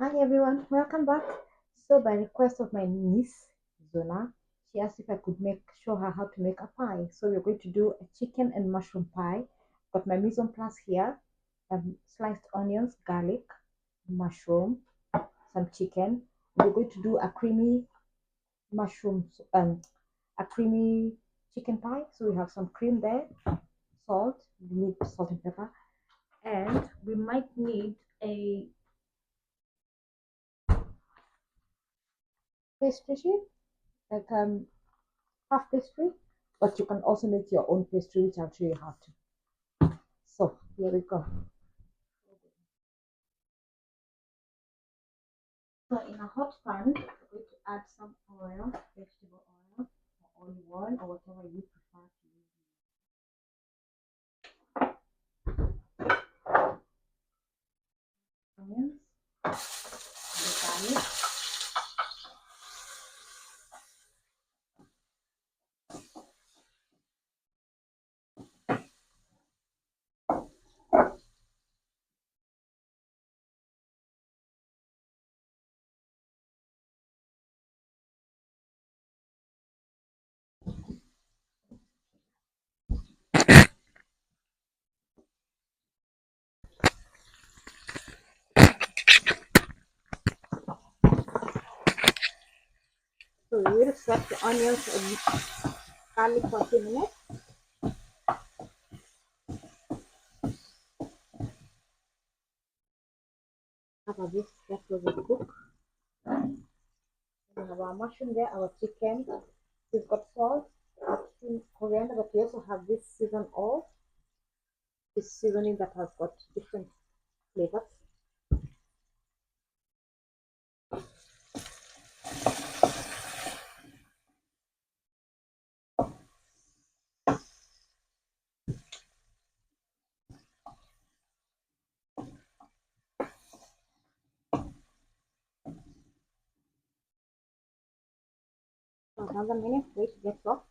Hi everyone, welcome back. So by request of my niece, Zona, she asked if I could show her how to make a pie. So we're going to do a chicken and mushroom pie. Got my mise en place here, sliced onions, garlic, mushroom, some chicken. We're going to do a creamy mushroom, a creamy chicken pie. So we have some cream there, salt, we need salt and pepper, and we might need a pastry sheet, like half pastry, but you can also make your own pastry, which I'll show you how to. So here we go. So in a hot pan, we're going to add some oil, vegetable oil, or olive oil, or whatever you prefer to use. Onions, the garlic. So we will set the onions and garlic for a few minutes. After this, that will cook. We have our mushroom there, our chicken. We've got salt, coriander, but we also have this season oil, this seasoning that has got different flavors. For another minute, wait to get soft.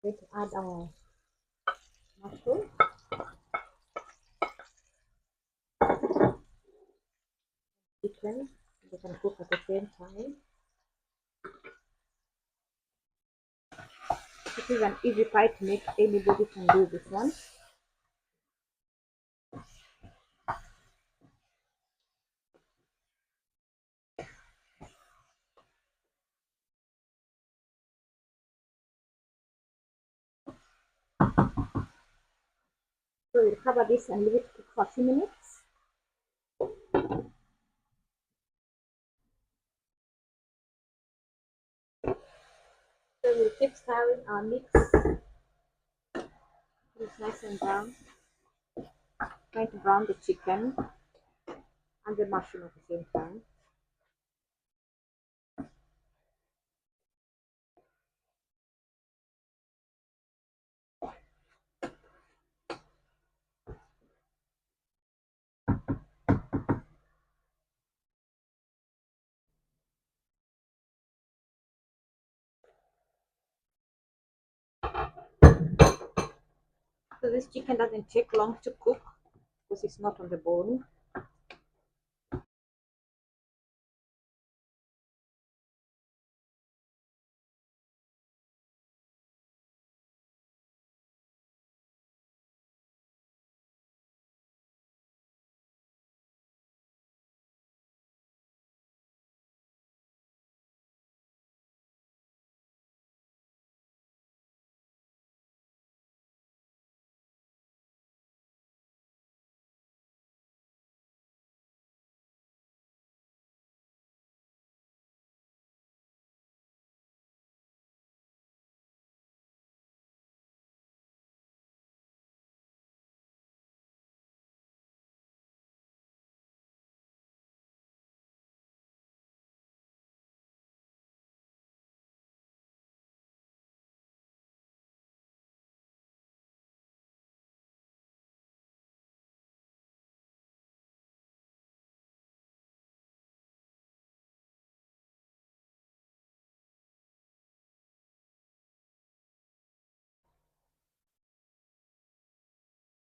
Wait to add our mushroom. Chicken. We can cook at the same time. This is an easy pie to make. Anybody can do this one. So we'll cover this and leave it to cook for a few minutes. So we'll keep stirring our mix. It's nice and brown. Trying to brown the chicken and the mushroom at the same time. So this chicken doesn't take long to cook because it's not on the bone.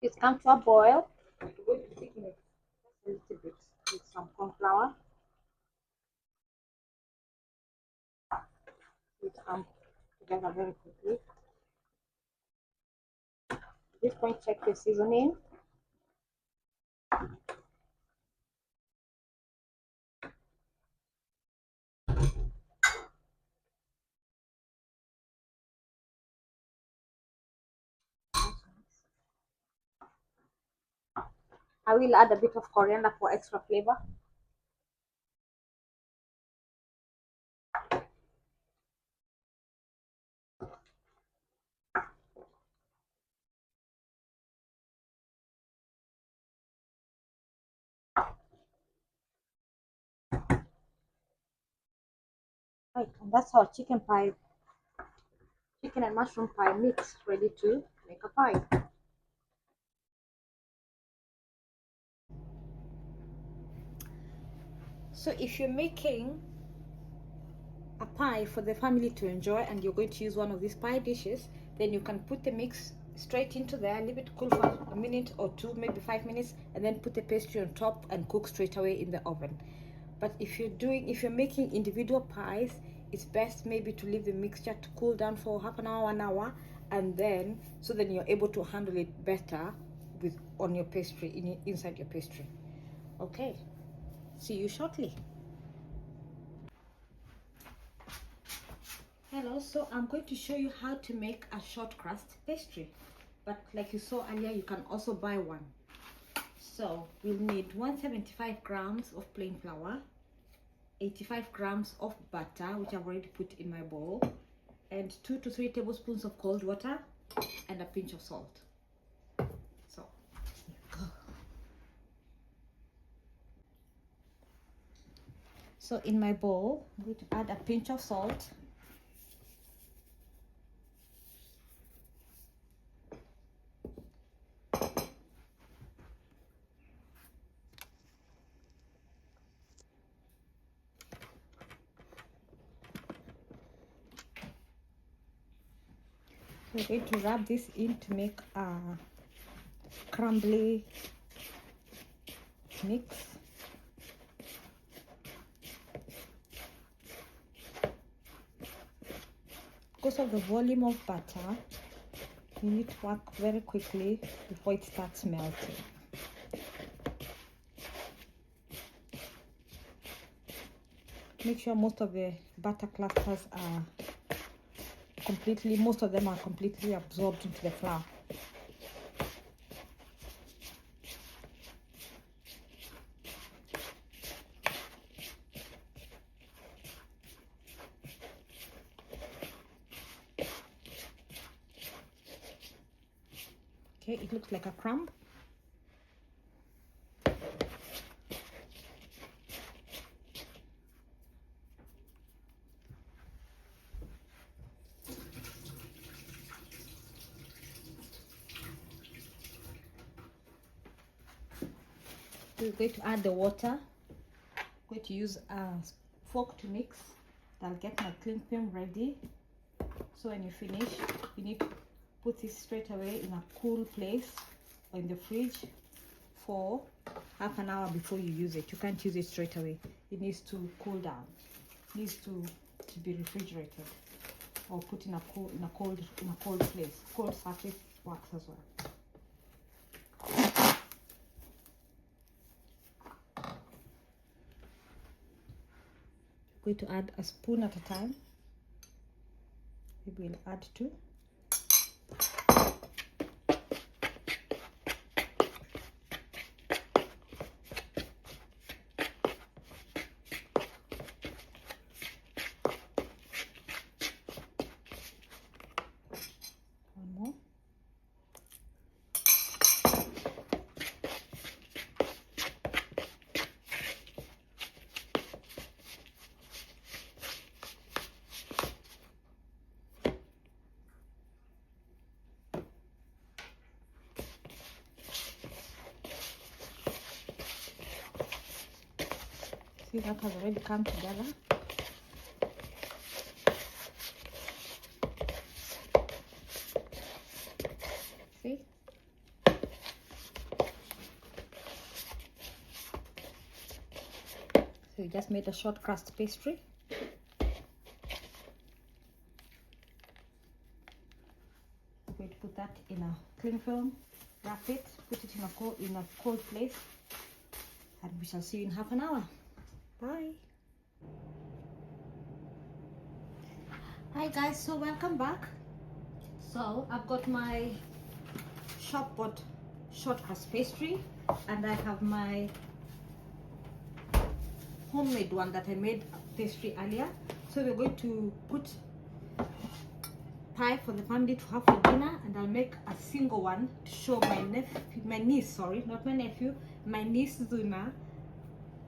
It's come to a boil. We're going to thicken it a little bit with some corn flour. It come together very quickly. At this point, check the seasoning. I will add a bit of coriander for extra flavor. Right, and that's our chicken and mushroom pie mix ready to make a pie. So if you're making a pie for the family to enjoy and you're going to use one of these pie dishes, then you can put the mix straight into there, leave it cool for a minute or two, maybe 5 minutes, and then put the pastry on top and cook straight away in the oven. But if you're making individual pies, it's best maybe to leave the mixture to cool down for half an hour, 1 hour, and then you're able to handle it better on your pastry, inside your pastry. Okay, see you shortly. Hello, so I'm going to show you how to make a short crust pastry, but like you saw earlier, you can also buy one. So we'll need 175 grams of plain flour, 85 grams of butter, which I've already put in my bowl, and 2 to 3 tablespoons of cold water, and a pinch of salt. So here we go. So in my bowl, I'm going to add a pinch of salt, we're going to rub this in to make a crumbly mix. Because of the volume of butter, you need to work very quickly before it starts melting. Make sure most of the butter clusters are most of them are completely absorbed into the flour. Okay, it looks like a crumb. We're going to add the water. I'm going to use a fork to mix. I'll get my cling film ready. So when you finish, you need to put this straight away in a cool place or in the fridge for half an hour before you use it. You can't use it straight away. It needs to cool down. It needs to be refrigerated or put in a cold place. Cold surface works as well. Going to add a spoon at a time. Maybe we'll add 2. One more. See, that has already come together. See? just made a short crust pastry. I'm going to put that in a cling film, wrap it, put it in a cold place, and we shall see you in half an hour. Bye. Hi guys, so welcome back. So I've got my shop bought short crust pastry, and I have my homemade one that I made pastry earlier. So we're going to put pie for the family to have for dinner, and I'll make a single one to show my niece, sorry, not my nephew, my niece Zuna,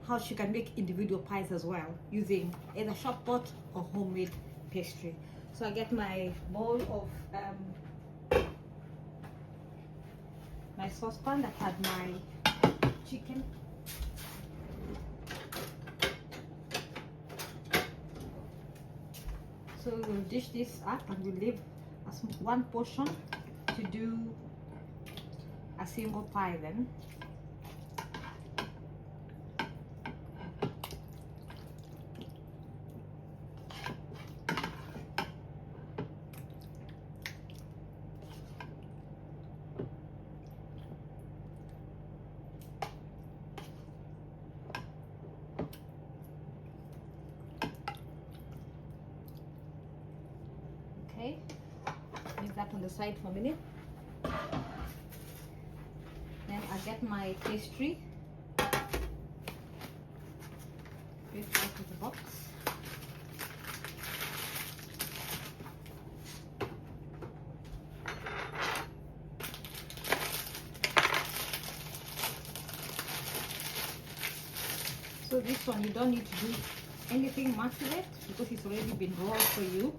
how she can make individual pies as well using either shop bought or homemade pastry. So I get my bowl of my saucepan that had my chicken. So we'll dish this up and we'll leave one portion to do a single pie then. Okay, leave that on the side for a minute. Then I get my pastry straight out of the box. So this one you don't need to do anything much with it because it's already been rolled for you.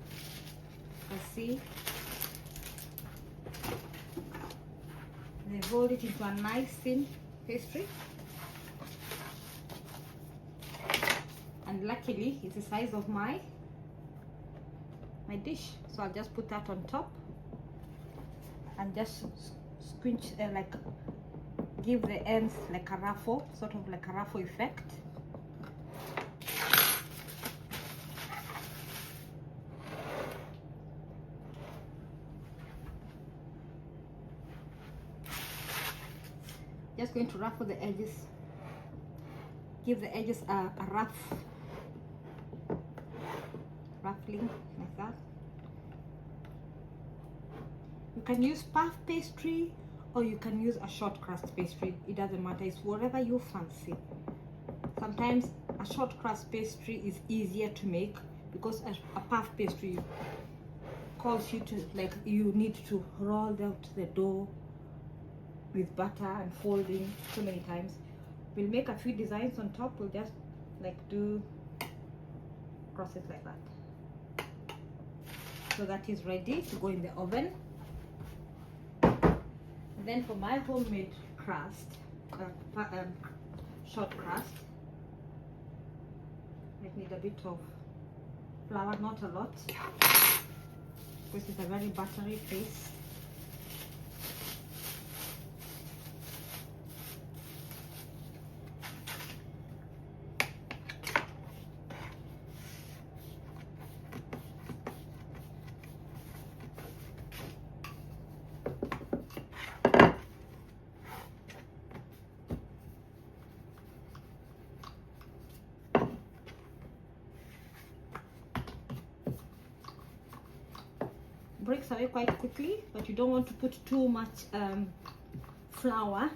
Let's see. They rolled it into a nice thin pastry. And luckily it's the size of my dish. So I'll just put that on top and just squinch, like give the ends like a ruffle, sort of like a ruffle effect. Just going to ruffle the edges, give the edges a ruffling like that. You can use puff pastry or you can use a short crust pastry. It doesn't matter, it's whatever you fancy. Sometimes a short crust pastry is easier to make because a puff pastry calls you to, like, you need to roll out the dough with butter and folding so many times. We'll make a few designs on top. We'll just like do cross it like that. So that is ready to go in the oven. And then for my homemade crust, short crust, I need a bit of flour, not a lot, because it's a very buttery paste. Breaks away quite quickly, but you don't want to put too much flour.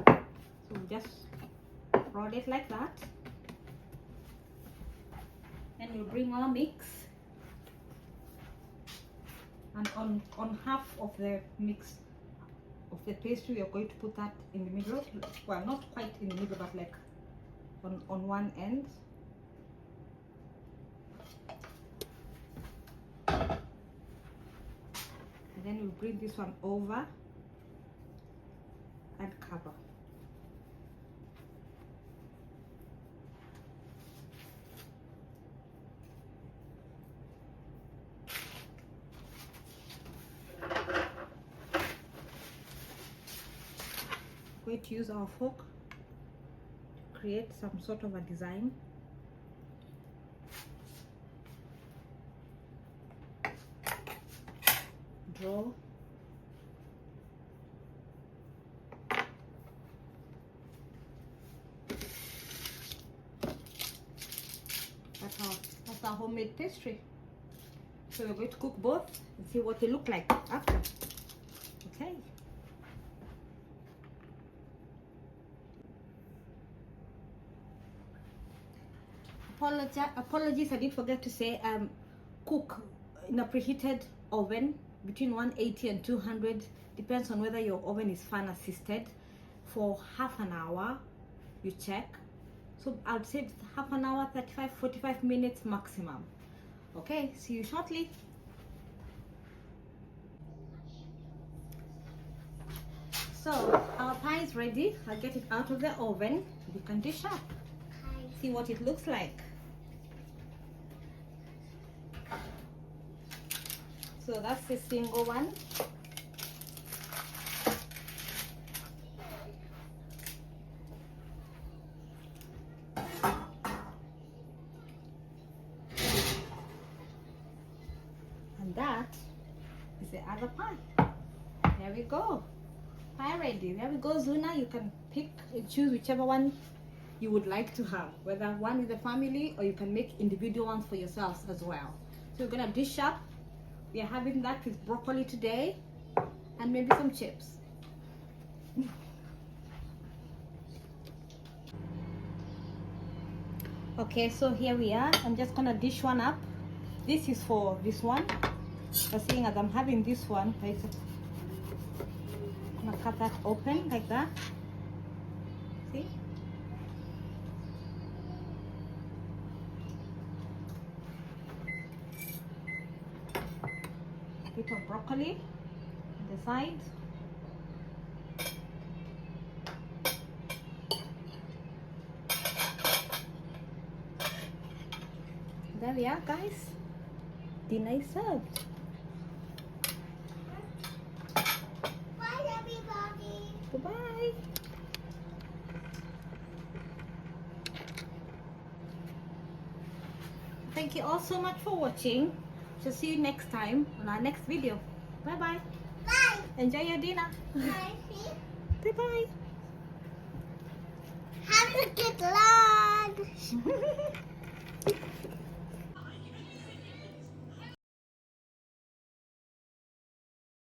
So we just roll it like that, and you bring our mix, and on half of the mix of the pastry we are going to put that in the middle. Well, not quite in the middle, but like on one end. And then you bring this one over and cover. to use our fork to create some sort of a design. Draw. That's our homemade pastry. So we're going to cook both and see what they look like after. Okay. Apologies, I did forget to say cook in a preheated oven between 180 and 200, depends on whether your oven is fan assisted, for half an hour. You check. So I'd say half an hour, 35-45 minutes maximum. Okay, see you shortly. So our pie is ready. I'll get it out of the oven. You can dish up. See what it looks like. So that's the single one. And that is the other pie. There we go. Pie ready. There we go, Zuna. You can pick and choose whichever one you would like to have, whether one with the family or you can make individual ones for yourselves as well. So we're gonna dish up. We are having that with broccoli today and maybe some chips. Okay, so here we are. I'm just gonna dish one up. This is for this one. But seeing as I'm having this one, right, I'm gonna cut that open like that. See? A bit of broccoli on the side. There we are, guys. Dinner is served. Bye, everybody. Goodbye. Thank you all so much for watching. So see you next time on our next video. Bye bye. Bye. Enjoy your dinner. Bye. Bye bye. Have a good lunch.